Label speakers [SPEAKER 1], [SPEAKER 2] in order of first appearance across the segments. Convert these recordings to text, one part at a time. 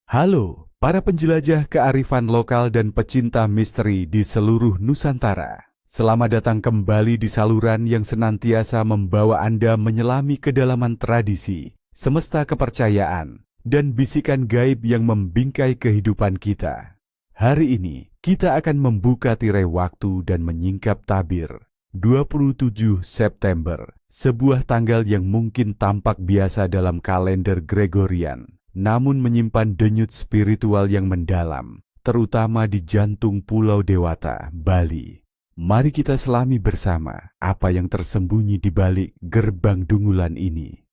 [SPEAKER 1] Halo, para penjelajah kearifan lokal dan pecinta misteri di seluruh Nusantara. Selamat datang kembali di saluran yang senantiasa membawa Anda menyelami kedalaman tradisi, semesta kepercayaan, dan bisikan gaib yang membingkai kehidupan kita. Hari ini, kita akan membuka tirai waktu dan menyingkap tabir. 27 September, sebuah tanggal yang mungkin tampak biasa dalam kalender Gregorian, namun menyimpan denyut spiritual yang mendalam, terutama di jantung Pulau Dewata, Bali. Mari kita selami bersama apa yang tersembunyi di balik gerbang dungulan ini.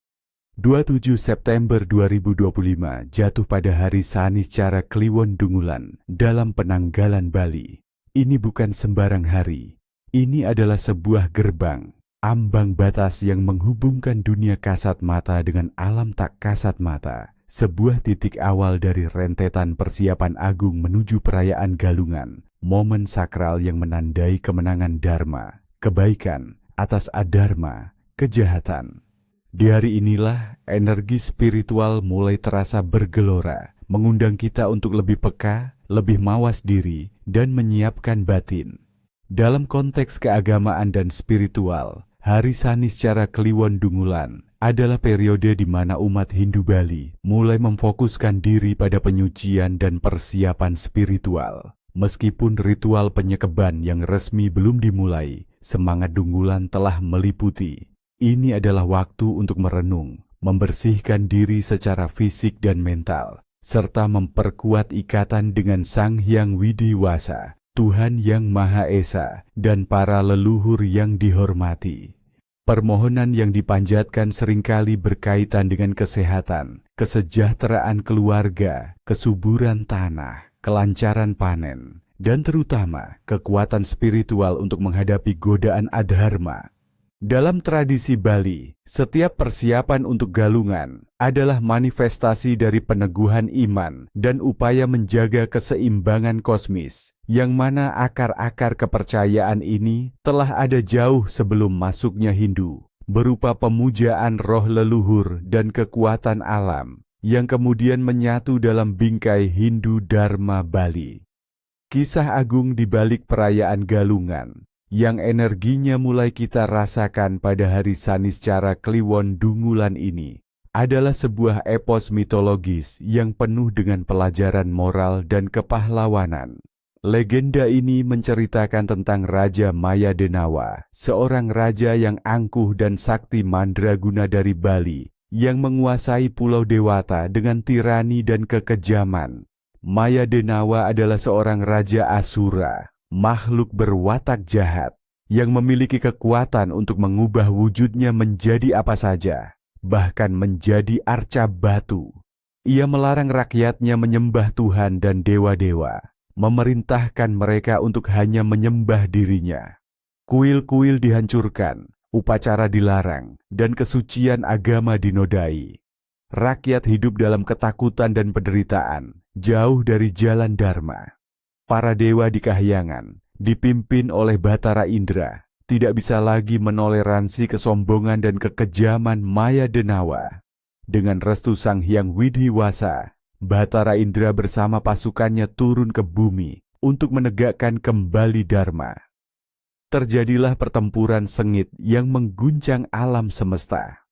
[SPEAKER 1] 27 September 2025 jatuh pada hari Saniscara Kliwon Dungulan dalam penanggalan Bali. Ini bukan sembarang hari. Ini adalah sebuah gerbang, ambang batas yang menghubungkan dunia kasat mata dengan alam tak kasat mata. Sebuah titik awal dari rentetan persiapan agung menuju perayaan Galungan, momen sakral yang menandai kemenangan Dharma, kebaikan atas adharma, kejahatan. Di hari inilah energi spiritual mulai terasa bergelora, mengundang kita untuk lebih peka, lebih mawas diri, dan menyiapkan batin. Dalam konteks keagamaan dan spiritual, Hari Saniscara Kliwon Dungulan adalah periode di mana umat Hindu Bali mulai memfokuskan diri pada penyucian dan persiapan spiritual. Meskipun ritual penyekeban yang resmi belum dimulai, semangat Dungulan telah meliputi. Ini adalah waktu untuk merenung, membersihkan diri secara fisik dan mental, serta memperkuat ikatan dengan Sang Hyang Widiwasa, Tuhan yang Maha Esa, dan para leluhur yang dihormati. Permohonan yang dipanjatkan seringkali berkaitan dengan kesehatan, kesejahteraan keluarga, kesuburan tanah, kelancaran panen, dan terutama kekuatan spiritual untuk menghadapi godaan adharma. Dalam tradisi Bali, setiap persiapan untuk galungan adalah manifestasi dari peneguhan iman dan upaya menjaga keseimbangan kosmis, yang mana akar-akar kepercayaan ini telah ada jauh sebelum masuknya Hindu, berupa pemujaan roh leluhur dan kekuatan alam, yang kemudian menyatu dalam bingkai Hindu Dharma Bali. Kisah agung di balik perayaan Galungan, yang energinya mulai kita rasakan pada hari Saniscara Kliwon Dungulan ini, adalah sebuah epos mitologis yang penuh dengan pelajaran moral dan kepahlawanan. Legenda ini menceritakan tentang Raja Mayadenawa, seorang raja yang angkuh dan sakti mandraguna dari Bali, yang menguasai Pulau Dewata dengan tirani dan kekejaman. Mayadenawa adalah seorang raja Asura, makhluk berwatak jahat, yang memiliki kekuatan untuk mengubah wujudnya menjadi apa saja, bahkan menjadi arca batu. Ia melarang rakyatnya menyembah Tuhan dan dewa-dewa, memerintahkan mereka untuk hanya menyembah dirinya. Kuil-kuil dihancurkan, upacara dilarang, dan kesucian agama dinodai. Rakyat hidup dalam ketakutan dan penderitaan, jauh dari jalan Dharma. Para dewa di kahyangan, dipimpin oleh Batara Indra, tidak bisa lagi menoleransi kesombongan dan kekejaman Mayadenawa. Dengan restu Sang Hyang Widiwasa, Batara Indra bersama pasukannya turun ke bumi untuk menegakkan kembali Dharma. Terjadilah pertempuran sengit yang mengguncang alam semesta.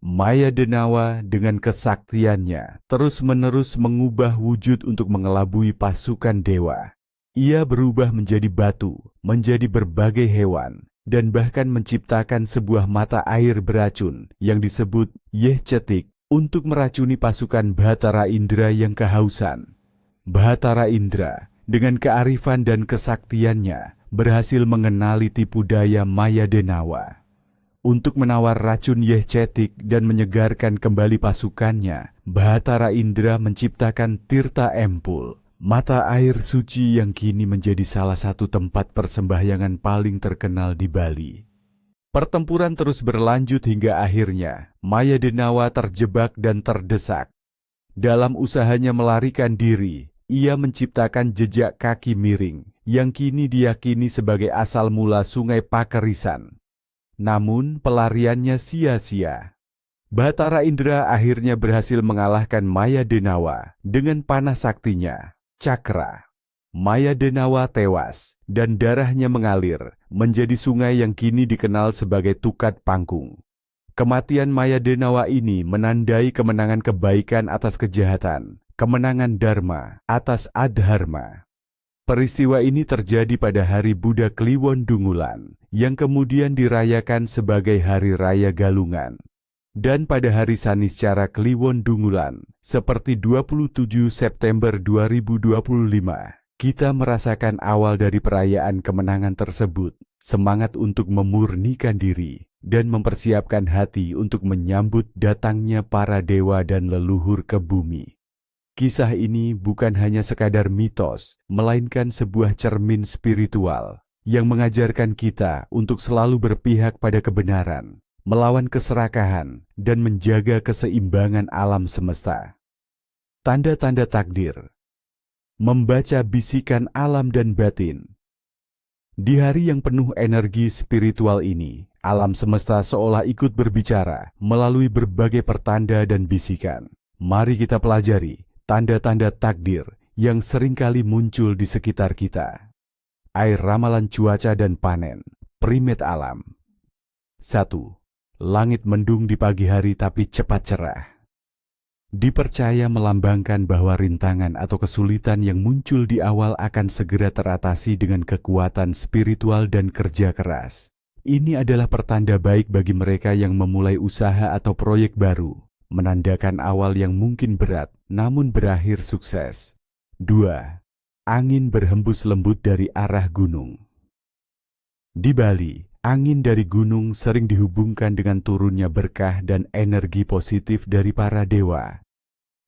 [SPEAKER 1] Mayadenawa dengan kesaktiannya terus-menerus mengubah wujud untuk mengelabui pasukan dewa. Ia berubah menjadi batu, menjadi berbagai hewan, dan bahkan menciptakan sebuah mata air beracun yang disebut Yehcetik untuk meracuni pasukan Batara Indra yang kehausan. Batara Indra dengan kearifan dan kesaktiannya berhasil mengenali tipu daya Mayadenawa. Untuk menawar racun Yehcetik dan menyegarkan kembali pasukannya, Batara Indra menciptakan Tirta Empul, mata air suci yang kini menjadi salah satu tempat persembahyangan paling terkenal di Bali. Pertempuran terus berlanjut hingga akhirnya Mayadenawa terjebak dan terdesak. Dalam usahanya melarikan diri, ia menciptakan jejak kaki miring yang kini diyakini sebagai asal mula Sungai Pakerisan. Namun pelariannya sia-sia. Bathara Indra akhirnya berhasil mengalahkan Maya Denawa dengan panah saktinya, Cakra. Maya Denawa tewas, dan darahnya mengalir menjadi sungai yang kini dikenal sebagai Tukat Pangkung. Kematian Maya Denawa ini menandai kemenangan kebaikan atas kejahatan, kemenangan Dharma atas adharma. Peristiwa ini terjadi pada hari Buddha Kliwon Dungulan, yang kemudian dirayakan sebagai Hari Raya Galungan. Dan pada hari Saniscara Kliwon Dungulan, seperti 27 September 2025, kita merasakan awal dari perayaan kemenangan tersebut, semangat untuk memurnikan diri, dan mempersiapkan hati untuk menyambut datangnya para dewa dan leluhur ke bumi. Kisah ini bukan hanya sekadar mitos, melainkan sebuah cermin spiritual yang mengajarkan kita untuk selalu berpihak pada kebenaran, melawan keserakahan, dan menjaga keseimbangan alam semesta. Tanda-tanda takdir. Membaca bisikan alam dan batin. Di hari yang penuh energi spiritual ini, alam semesta seolah ikut berbicara melalui berbagai pertanda dan bisikan. Mari kita pelajari tanda-tanda takdir yang seringkali muncul di sekitar kita. Air ramalan cuaca dan panen, primat alam. 1. Langit mendung di pagi hari tapi cepat cerah. Dipercaya melambangkan bahwa rintangan atau kesulitan yang muncul di awal akan segera teratasi dengan kekuatan spiritual dan kerja keras. Ini adalah pertanda baik bagi mereka yang memulai usaha atau proyek baru, menandakan awal yang mungkin berat namun berakhir sukses. 2. Angin berhembus lembut dari arah gunung. Di Bali, angin dari gunung sering dihubungkan dengan turunnya berkah dan energi positif dari para dewa.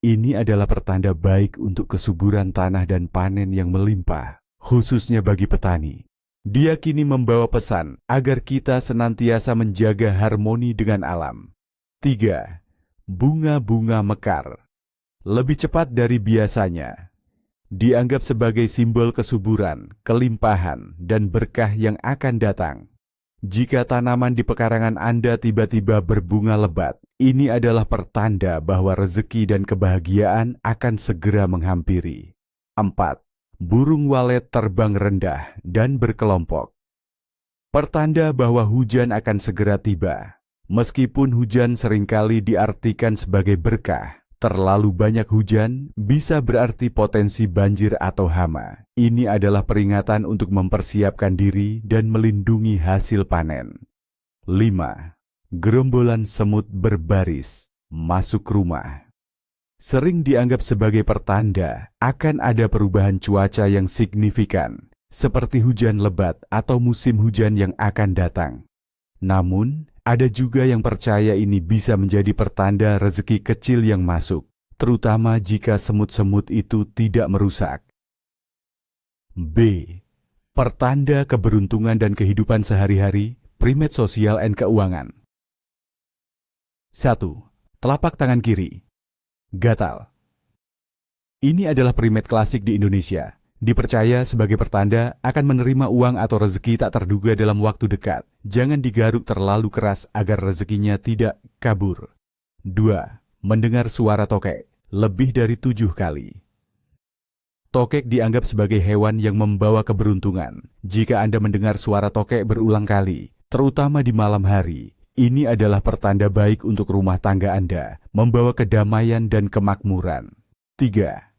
[SPEAKER 1] Ini adalah pertanda baik untuk kesuburan tanah dan panen yang melimpah, khususnya bagi petani. Dia kini membawa pesan agar kita senantiasa menjaga harmoni dengan alam. 3. Bunga-bunga mekar. Lebih cepat dari biasanya. Dianggap sebagai simbol kesuburan, kelimpahan, dan berkah yang akan datang. Jika tanaman di pekarangan Anda tiba-tiba berbunga lebat, ini adalah pertanda bahwa rezeki dan kebahagiaan akan segera menghampiri. 4. Burung walet terbang rendah dan berkelompok. Pertanda bahwa hujan akan segera tiba. Meskipun hujan seringkali diartikan sebagai berkah, terlalu banyak hujan bisa berarti potensi banjir atau hama. Ini adalah peringatan untuk mempersiapkan diri dan melindungi hasil panen. 5. Gerombolan semut berbaris masuk rumah. Sering dianggap sebagai pertanda akan ada perubahan cuaca yang signifikan, seperti hujan lebat atau musim hujan yang akan datang. Namun, ada juga yang percaya ini bisa menjadi pertanda rezeki kecil yang masuk, terutama jika semut-semut itu tidak merusak. B. Pertanda keberuntungan dan kehidupan sehari-hari, primat sosial dan keuangan. 1. Telapak tangan kiri. Gatal. Ini adalah primat klasik di Indonesia. Dipercaya sebagai pertanda akan menerima uang atau rezeki tak terduga dalam waktu dekat. Jangan digaruk terlalu keras agar rezekinya tidak kabur. 2. Mendengar suara tokek lebih dari 7 kali. Tokek dianggap sebagai hewan yang membawa keberuntungan. Jika Anda mendengar suara tokek berulang kali, terutama di malam hari, ini adalah pertanda baik untuk rumah tangga Anda, membawa kedamaian dan kemakmuran. 3.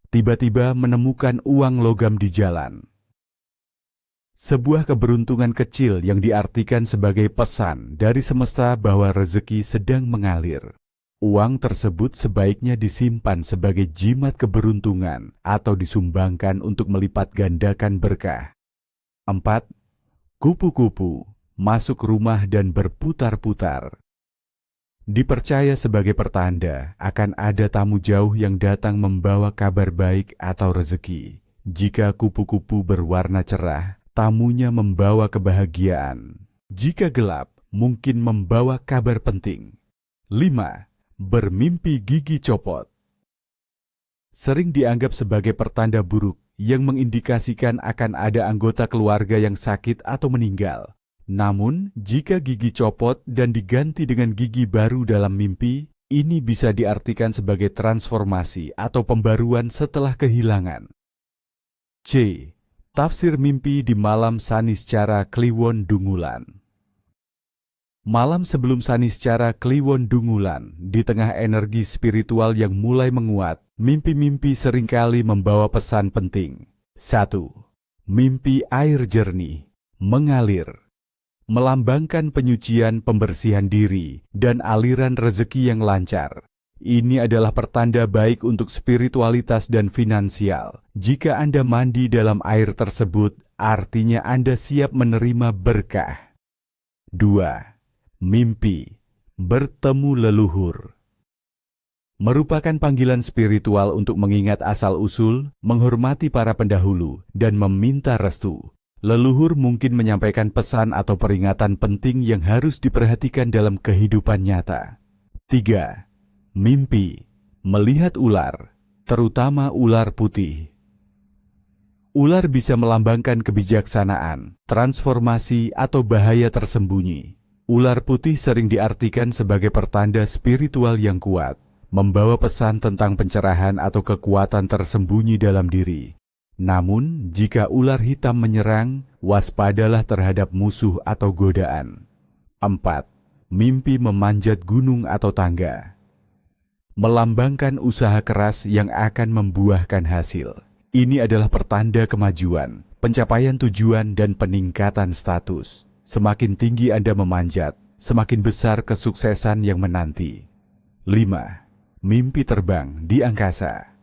[SPEAKER 1] Tiba-tiba menemukan uang logam di jalan. Sebuah keberuntungan kecil yang diartikan sebagai pesan dari semesta bahwa rezeki sedang mengalir. Uang tersebut sebaiknya disimpan sebagai jimat keberuntungan atau disumbangkan untuk melipat gandakan berkah. 4. Kupu-kupu masuk rumah dan berputar-putar. Dipercaya sebagai pertanda akan ada tamu jauh yang datang membawa kabar baik atau rezeki. Jika kupu-kupu berwarna cerah, tamunya membawa kebahagiaan. Jika gelap, mungkin membawa kabar penting. 5. Bermimpi gigi copot. Sering dianggap sebagai pertanda buruk yang mengindikasikan akan ada anggota keluarga yang sakit atau meninggal. Namun, jika gigi copot dan diganti dengan gigi baru dalam mimpi, ini bisa diartikan sebagai transformasi atau pembaruan setelah kehilangan. C. Tafsir mimpi di malam Saniscara Kliwon Dungulan. Malam sebelum Saniscara Kliwon Dungulan, di tengah energi spiritual yang mulai menguat, mimpi-mimpi seringkali membawa pesan penting. 1. Mimpi air jernih, mengalir. Melambangkan penyucian, pembersihan diri, dan aliran rezeki yang lancar. Ini adalah pertanda baik untuk spiritualitas dan finansial. Jika Anda mandi dalam air tersebut, artinya Anda siap menerima berkah. 2. Mimpi bertemu leluhur. Merupakan panggilan spiritual untuk mengingat asal-usul, menghormati para pendahulu, dan meminta restu. Leluhur mungkin menyampaikan pesan atau peringatan penting yang harus diperhatikan dalam kehidupan nyata. 3. Mimpi melihat ular, terutama ular putih. Ular bisa melambangkan kebijaksanaan, transformasi, atau bahaya tersembunyi. Ular putih sering diartikan sebagai pertanda spiritual yang kuat, membawa pesan tentang pencerahan atau kekuatan tersembunyi dalam diri. Namun, jika ular hitam menyerang, waspadalah terhadap musuh atau godaan. 4. Mimpi memanjat gunung atau tangga. Melambangkan usaha keras yang akan membuahkan hasil. Ini adalah pertanda kemajuan, pencapaian tujuan, dan peningkatan status. Semakin tinggi Anda memanjat, semakin besar kesuksesan yang menanti. 5. Mimpi terbang di angkasa.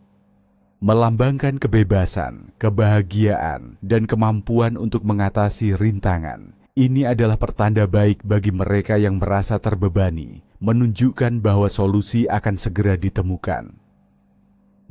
[SPEAKER 1] Melambangkan kebebasan, kebahagiaan, dan kemampuan untuk mengatasi rintangan. Ini adalah pertanda baik bagi mereka yang merasa terbebani, menunjukkan bahwa solusi akan segera ditemukan.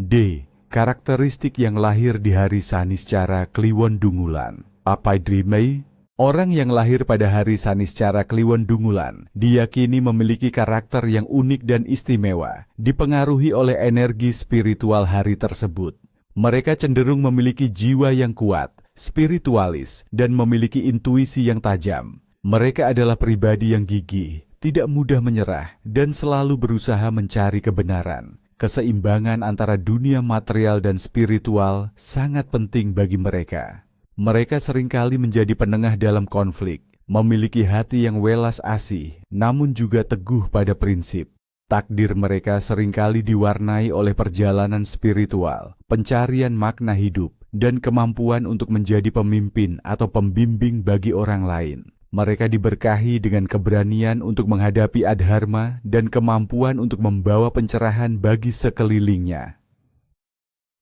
[SPEAKER 1] D. Karakteristik yang lahir di hari Saniscara Kliwon Dungulan. Apaidrimei. Orang yang lahir pada hari Saniscara Kliwon Dungulan diyakini memiliki karakter yang unik dan istimewa, dipengaruhi oleh energi spiritual hari tersebut. Mereka cenderung memiliki jiwa yang kuat, spiritualis, dan memiliki intuisi yang tajam. Mereka adalah pribadi yang gigih, tidak mudah menyerah, dan selalu berusaha mencari kebenaran. Keseimbangan antara dunia material dan spiritual sangat penting bagi mereka. Mereka seringkali menjadi penengah dalam konflik, memiliki hati yang welas asih, namun juga teguh pada prinsip. Takdir mereka seringkali diwarnai oleh perjalanan spiritual, pencarian makna hidup, dan kemampuan untuk menjadi pemimpin atau pembimbing bagi orang lain. Mereka diberkahi dengan keberanian untuk menghadapi adharma dan kemampuan untuk membawa pencerahan bagi sekelilingnya.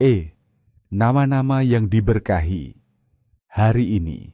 [SPEAKER 1] E. Nama-nama yang diberkahi. Hari ini.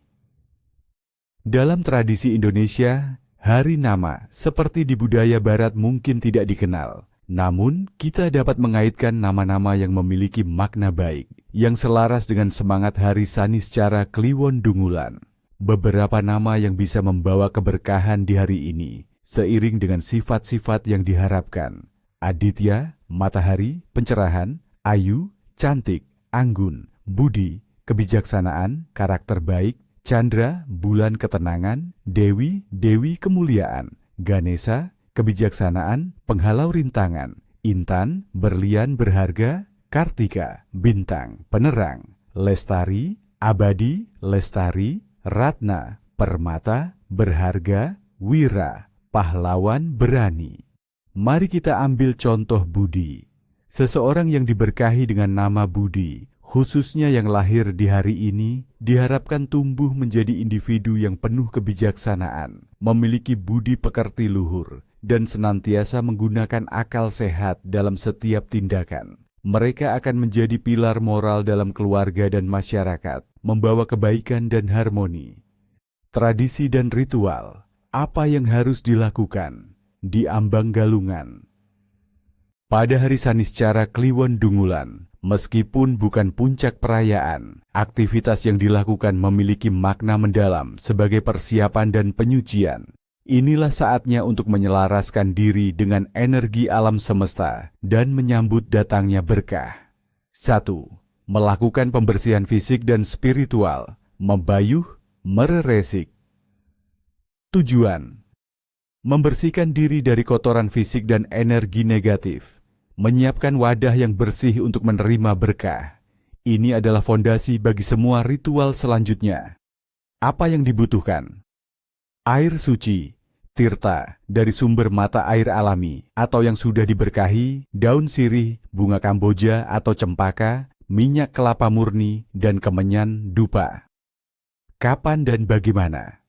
[SPEAKER 1] Dalam tradisi Indonesia, hari nama seperti di budaya barat mungkin tidak dikenal. Namun, kita dapat mengaitkan nama-nama yang memiliki makna baik, yang selaras dengan semangat hari Saniscara Kliwon Dungulan. Beberapa nama yang bisa membawa keberkahan di hari ini, seiring dengan sifat-sifat yang diharapkan. Aditya, matahari, pencerahan; Ayu, cantik; Anggun, budi, kebijaksanaan, karakter baik; Chandra, bulan ketenangan; Dewi, dewi kemuliaan; Ganesha, kebijaksanaan, penghalau rintangan; Intan, berlian berharga; Kartika, bintang, penerang; Lestari, abadi, lestari; Ratna, permata, berharga; Wira, pahlawan berani. Mari kita ambil contoh Budi. Seseorang yang diberkahi dengan nama Budi, khususnya yang lahir di hari ini, diharapkan tumbuh menjadi individu yang penuh kebijaksanaan, memiliki budi pekerti luhur, dan senantiasa menggunakan akal sehat dalam setiap tindakan. Mereka akan menjadi pilar moral dalam keluarga dan masyarakat, membawa kebaikan dan harmoni. Tradisi dan ritual, apa yang harus dilakukan? Di ambang galungan. Pada hari Saniscara Kliwon Dungulan, meskipun bukan puncak perayaan, aktivitas yang dilakukan memiliki makna mendalam sebagai persiapan dan penyucian. Inilah saatnya untuk menyelaraskan diri dengan energi alam semesta dan menyambut datangnya berkah. 1. Melakukan pembersihan fisik dan spiritual, membayuh, mereresik. Tujuan: membersihkan diri dari kotoran fisik dan energi negatif, menyiapkan wadah yang bersih untuk menerima berkah. Ini adalah fondasi bagi semua ritual selanjutnya. Apa yang dibutuhkan? Air suci, tirta, dari sumber mata air alami, atau yang sudah diberkahi, daun sirih, bunga kamboja atau cempaka, minyak kelapa murni, dan kemenyan dupa. Kapan dan bagaimana?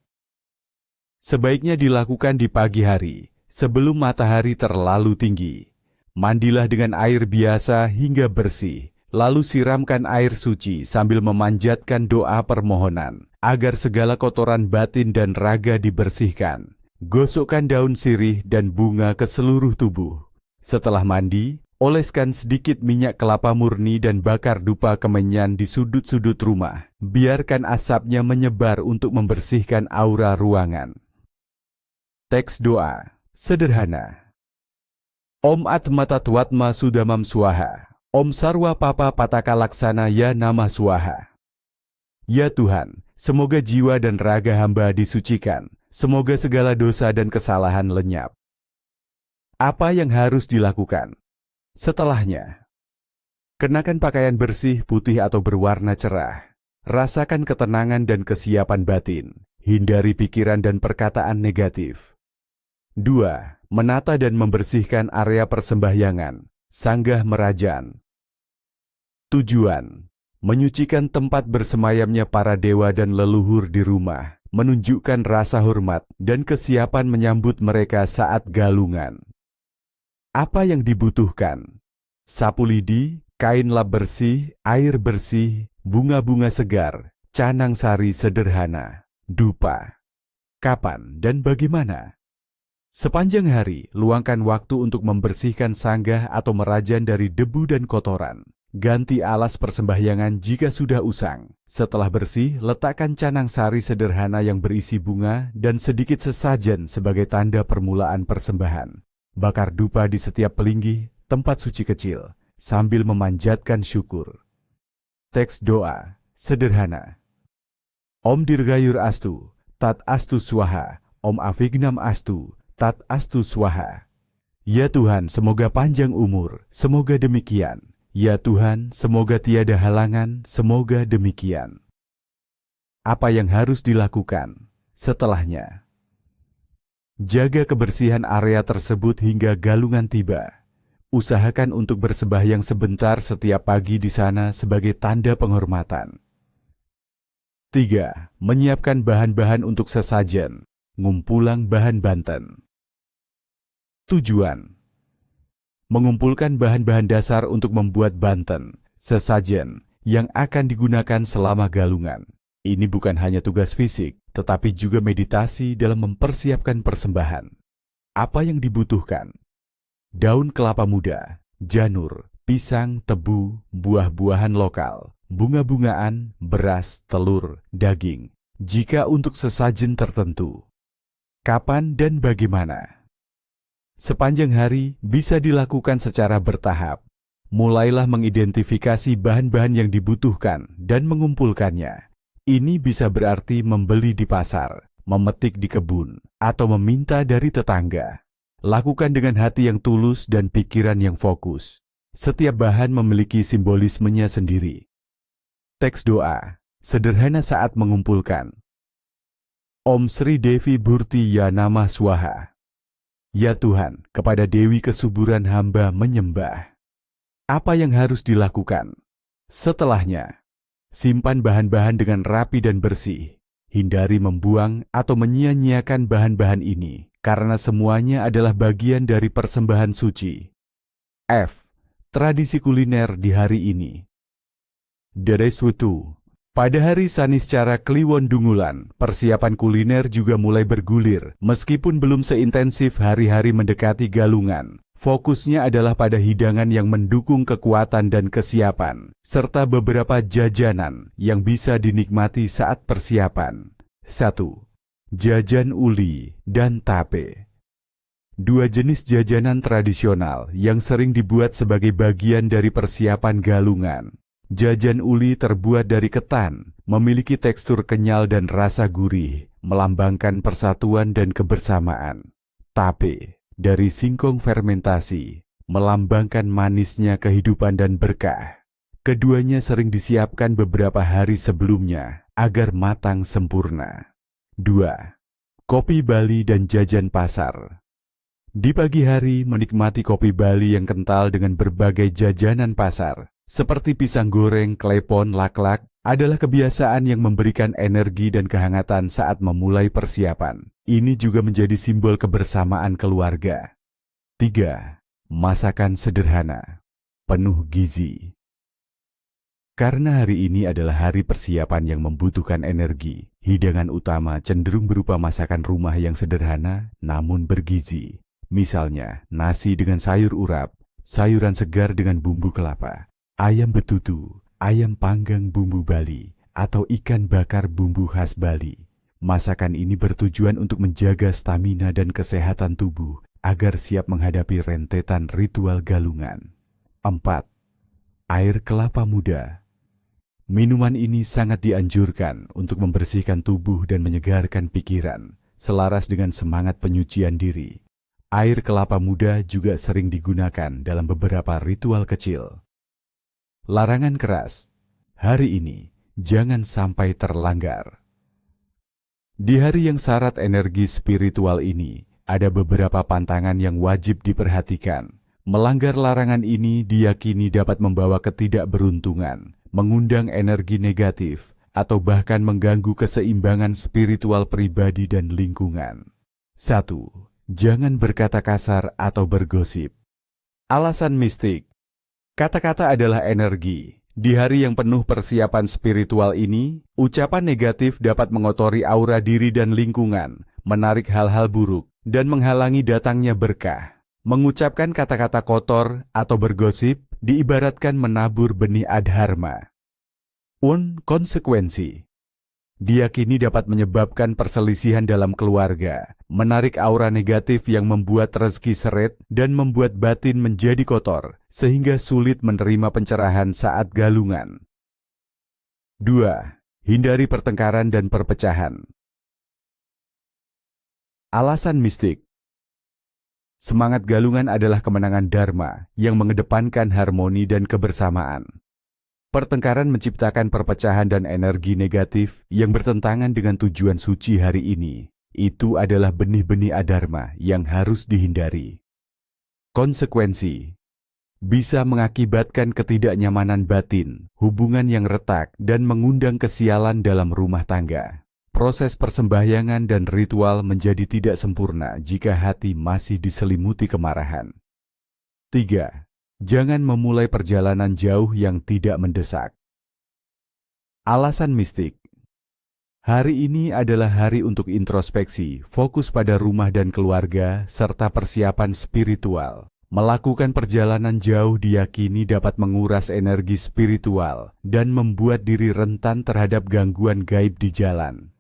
[SPEAKER 1] Sebaiknya dilakukan di pagi hari, sebelum matahari terlalu tinggi. Mandilah dengan air biasa hingga bersih, lalu siramkan air suci sambil memanjatkan doa permohonan, agar segala kotoran batin dan raga dibersihkan. Gosokkan daun sirih dan bunga ke seluruh tubuh. Setelah mandi, oleskan sedikit minyak kelapa murni dan bakar dupa kemenyan di sudut-sudut rumah. Biarkan asapnya menyebar untuk membersihkan aura ruangan. Teks doa sederhana. Om Atmatattvatma Sudamam Swaha. Om Sarwa Papa Pataka Laksana Ya Namah Swaha. Ya Tuhan, semoga jiwa dan raga hamba disucikan. Semoga segala dosa dan kesalahan lenyap. Apa yang harus dilakukan? Setelahnya, kenakan pakaian bersih, putih atau berwarna cerah. Rasakan ketenangan dan kesiapan batin. Hindari pikiran dan perkataan negatif. 2. Menata dan membersihkan area persembahyangan, sanggah merajan. Tujuan: menyucikan tempat bersemayamnya para dewa dan leluhur di rumah, menunjukkan rasa hormat dan kesiapan menyambut mereka saat galungan. Apa yang dibutuhkan? Sapu lidi, kain lap bersih, air bersih, bunga-bunga segar, canang sari sederhana, dupa. Kapan dan bagaimana? Sepanjang hari, luangkan waktu untuk membersihkan sanggah atau merajan dari debu dan kotoran. Ganti alas persembahyangan jika sudah usang. Setelah bersih, letakkan canang sari sederhana yang berisi bunga dan sedikit sesajen sebagai tanda permulaan persembahan. Bakar dupa di setiap pelinggih, tempat suci kecil, sambil memanjatkan syukur. Teks doa sederhana. Om Dirgayur Astu, Tat Astu Swaha, Om Avignam Astu, Tat Astu Swaha. Ya Tuhan, semoga panjang umur, semoga demikian. Ya Tuhan, semoga tiada halangan, semoga demikian. Apa yang harus dilakukan setelahnya? Jaga kebersihan area tersebut hingga galungan tiba. Usahakan untuk bersembahyang sebentar setiap pagi di sana sebagai tanda penghormatan. 3. Menyiapkan bahan-bahan untuk sesajen, ngumpulang bahan banten. Tujuan: mengumpulkan bahan-bahan dasar untuk membuat banten, sesajen, yang akan digunakan selama galungan. Ini bukan hanya tugas fisik, tetapi juga meditasi dalam mempersiapkan persembahan. Apa yang dibutuhkan? Daun kelapa muda, janur, pisang, tebu, buah-buahan lokal, bunga-bungaan, beras, telur, daging. Jika untuk sesajen tertentu. Kapan dan bagaimana? Sepanjang hari bisa dilakukan secara bertahap. Mulailah mengidentifikasi bahan-bahan yang dibutuhkan dan mengumpulkannya. Ini bisa berarti membeli di pasar, memetik di kebun, atau meminta dari tetangga. Lakukan dengan hati yang tulus dan pikiran yang fokus. Setiap bahan memiliki simbolismenya sendiri. Teks doa sederhana saat mengumpulkan. Om Sri Devi Burti Ya Namah Swaha. Ya Tuhan, kepada Dewi kesuburan hamba menyembah. Apa yang harus dilakukan? Setelahnya, simpan bahan-bahan dengan rapi dan bersih. Hindari membuang atau menyia-nyiakan bahan-bahan ini, karena semuanya adalah bagian dari persembahan suci. F. Tradisi kuliner di hari ini. Dereswutu. Pada hari Saniscara Kliwon Dungulan, persiapan kuliner juga mulai bergulir. Meskipun belum seintensif hari-hari mendekati galungan, fokusnya adalah pada hidangan yang mendukung kekuatan dan kesiapan, serta beberapa jajanan yang bisa dinikmati saat persiapan. 1. Jajan uli dan tape. Dua jenis jajanan tradisional yang sering dibuat sebagai bagian dari persiapan galungan. Jajan uli terbuat dari ketan, memiliki tekstur kenyal dan rasa gurih, melambangkan persatuan dan kebersamaan. Tape dari singkong fermentasi, melambangkan manisnya kehidupan dan berkah. Keduanya sering disiapkan beberapa hari sebelumnya agar matang sempurna. 2. Kopi Bali dan jajan pasar. Di pagi hari menikmati kopi Bali yang kental dengan berbagai jajanan pasar, seperti pisang goreng, klepon, laklak, adalah kebiasaan yang memberikan energi dan kehangatan saat memulai persiapan. Ini juga menjadi simbol kebersamaan keluarga. 3. Masakan sederhana, penuh gizi. Karena hari ini adalah hari persiapan yang membutuhkan energi, hidangan utama cenderung berupa masakan rumah yang sederhana namun bergizi. Misalnya, nasi dengan sayur urap, sayuran segar dengan bumbu kelapa, ayam betutu, ayam panggang bumbu Bali, atau ikan bakar bumbu khas Bali. Masakan ini bertujuan untuk menjaga stamina dan kesehatan tubuh agar siap menghadapi rentetan ritual galungan. 4. Air kelapa muda. Minuman ini sangat dianjurkan untuk membersihkan tubuh dan menyegarkan pikiran, selaras dengan semangat penyucian diri. Air kelapa muda juga sering digunakan dalam beberapa ritual kecil. Larangan keras. Hari ini, jangan sampai terlanggar. Di hari yang syarat energi spiritual ini, ada beberapa pantangan yang wajib diperhatikan. Melanggar larangan ini diyakini dapat membawa ketidakberuntungan, mengundang energi negatif, atau bahkan mengganggu keseimbangan spiritual pribadi dan lingkungan. 1. Jangan berkata kasar atau bergosip. Alasan mistik. Kata-kata adalah energi. Di hari yang penuh persiapan spiritual ini, ucapan negatif dapat mengotori aura diri dan lingkungan, menarik hal-hal buruk, dan menghalangi datangnya berkah. Mengucapkan kata-kata kotor atau bergosip diibaratkan menabur benih adharma. Konsekuensi. Diyakini dapat menyebabkan perselisihan dalam keluarga, menarik aura negatif yang membuat rezeki seret dan membuat batin menjadi kotor, sehingga sulit menerima pencerahan saat galungan. 2. Hindari pertengkaran dan perpecahan. Alasan mistik. Semangat galungan adalah kemenangan dharma yang mengedepankan harmoni dan kebersamaan. Pertengkaran menciptakan perpecahan dan energi negatif yang bertentangan dengan tujuan suci hari ini. Itu adalah benih-benih adharma yang harus dihindari. Konsekuensi. Bisa mengakibatkan ketidaknyamanan batin, hubungan yang retak, dan mengundang kesialan dalam rumah tangga. Proses persembahyangan dan ritual menjadi tidak sempurna jika hati masih diselimuti kemarahan. 3. Jangan memulai perjalanan jauh yang tidak mendesak. Alasan mistik. Hari ini adalah hari untuk introspeksi, fokus pada rumah dan keluarga, serta persiapan spiritual. Melakukan perjalanan jauh diyakini dapat menguras energi spiritual dan membuat diri rentan terhadap gangguan gaib di jalan.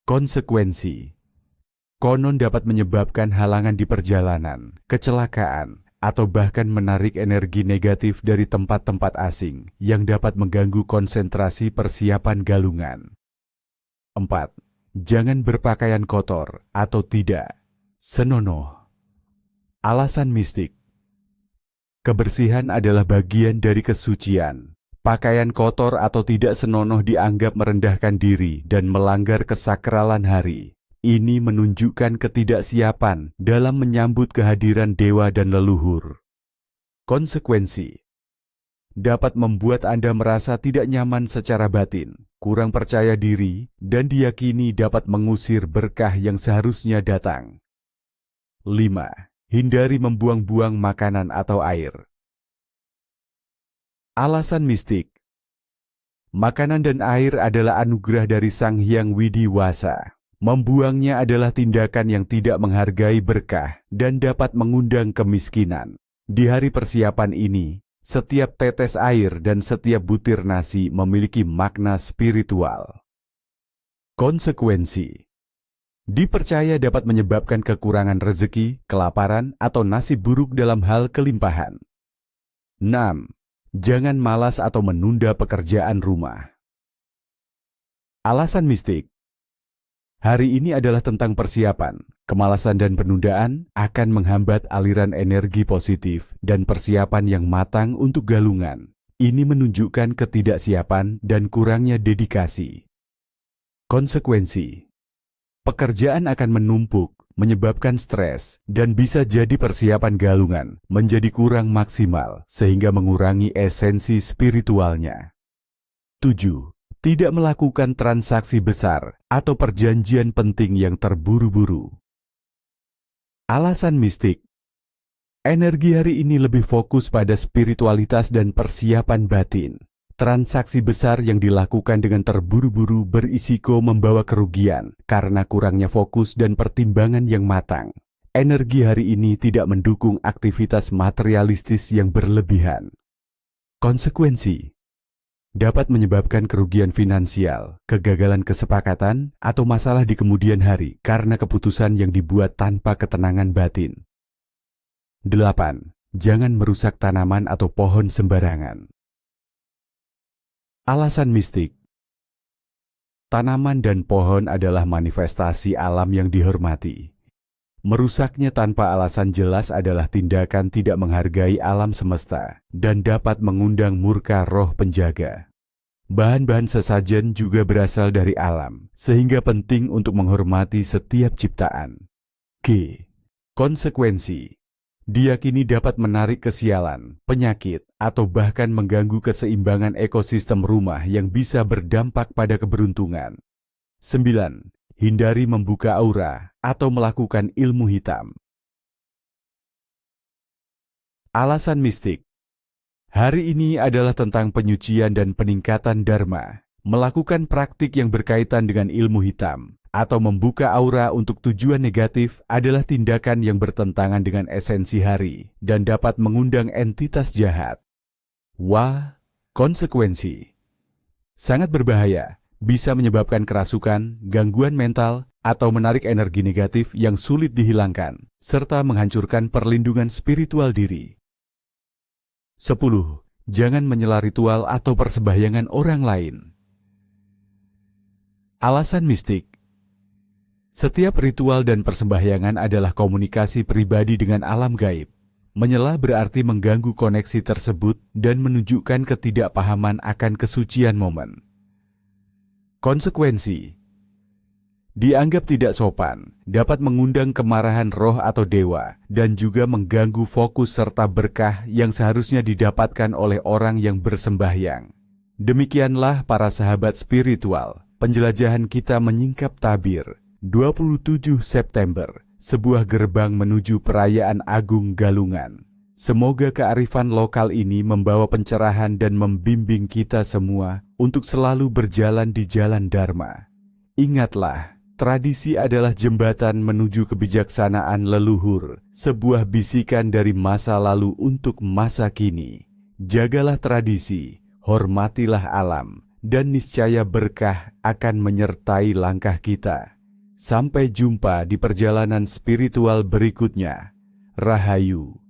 [SPEAKER 1] Konsekuensi. Konon dapat menyebabkan halangan di perjalanan, kecelakaan, atau bahkan menarik energi negatif dari tempat-tempat asing yang dapat mengganggu konsentrasi persiapan galungan. 4. Jangan berpakaian kotor atau tidak senonoh. Alasan mistik. Kebersihan adalah bagian dari kesucian. Pakaian kotor atau tidak senonoh dianggap merendahkan diri dan melanggar kesakralan hari. Ini menunjukkan ketidaksiapan dalam menyambut kehadiran dewa dan leluhur. Konsekuensi. Dapat membuat Anda merasa tidak nyaman secara batin, kurang percaya diri, dan diyakini dapat mengusir berkah yang seharusnya datang. 5. Hindari membuang-buang makanan atau air. Alasan mistik. Makanan dan air adalah anugerah dari Sang Hyang Widiwasa. Membuangnya adalah tindakan yang tidak menghargai berkah dan dapat mengundang kemiskinan. Di hari persiapan ini, setiap tetes air dan setiap butir nasi memiliki makna spiritual. Konsekuensi. Dipercaya dapat menyebabkan kekurangan rezeki, kelaparan, atau nasib buruk dalam hal kelimpahan. 6. Jangan malas atau menunda pekerjaan rumah. Alasan mistik. Hari ini adalah tentang persiapan. Kemalasan dan penundaan akan menghambat aliran energi positif dan persiapan yang matang untuk galungan. Ini menunjukkan ketidaksiapan dan kurangnya dedikasi. Konsekuensi: pekerjaan akan menumpuk, menyebabkan stres, dan bisa jadi persiapan galungan menjadi kurang maksimal sehingga mengurangi esensi spiritualnya. 7. Tidak melakukan transaksi besar atau perjanjian penting yang terburu-buru. Alasan mistik: energi hari ini lebih fokus pada spiritualitas dan persiapan batin. Transaksi besar yang dilakukan dengan terburu-buru berisiko membawa kerugian karena kurangnya fokus dan pertimbangan yang matang. Energi hari ini tidak mendukung aktivitas materialistis yang berlebihan. Konsekuensi: dapat menyebabkan kerugian finansial, kegagalan kesepakatan, atau masalah di kemudian hari karena keputusan yang dibuat tanpa ketenangan batin. 8. Jangan merusak tanaman atau pohon sembarangan. Alasan mistik: tanaman dan pohon adalah manifestasi alam yang dihormati. Merusaknya tanpa alasan jelas adalah tindakan tidak menghargai alam semesta dan dapat mengundang murka roh penjaga. Bahan-bahan sesajen juga berasal dari alam, sehingga penting untuk menghormati setiap ciptaan. G. Konsekuensi: diyakini dapat menarik kesialan, penyakit, atau bahkan mengganggu keseimbangan ekosistem rumah yang bisa berdampak pada keberuntungan. 9. Hindari membuka aura atau melakukan ilmu hitam. Alasan mistik: hari ini adalah tentang penyucian dan peningkatan dharma. Melakukan praktik yang berkaitan dengan ilmu hitam atau membuka aura untuk tujuan negatif adalah tindakan yang bertentangan dengan esensi hari dan dapat mengundang entitas jahat. Wah, konsekuensi: sangat berbahaya. Bisa menyebabkan kerasukan, gangguan mental, atau menarik energi negatif yang sulit dihilangkan, serta menghancurkan perlindungan spiritual diri. 10. Jangan menyela ritual atau persembahyangan orang lain. Alasan mistik: setiap ritual dan persembahyangan adalah komunikasi pribadi dengan alam gaib. Menyela berarti mengganggu koneksi tersebut dan menunjukkan ketidakpahaman akan kesucian momen. Konsekuensi: dianggap tidak sopan, dapat mengundang kemarahan roh atau dewa, dan juga mengganggu fokus serta berkah yang seharusnya didapatkan oleh orang yang bersembahyang. Demikianlah para sahabat spiritual, penjelajahan kita menyingkap tabir, 27 September, sebuah gerbang menuju perayaan agung Galungan. Semoga kearifan lokal ini membawa pencerahan dan membimbing kita semua untuk selalu berjalan di jalan Dharma. Ingatlah, tradisi adalah jembatan menuju kebijaksanaan leluhur, sebuah bisikan dari masa lalu untuk masa kini. Jagalah tradisi, hormatilah alam, dan niscaya berkah akan menyertai langkah kita. Sampai jumpa di perjalanan spiritual berikutnya. Rahayu.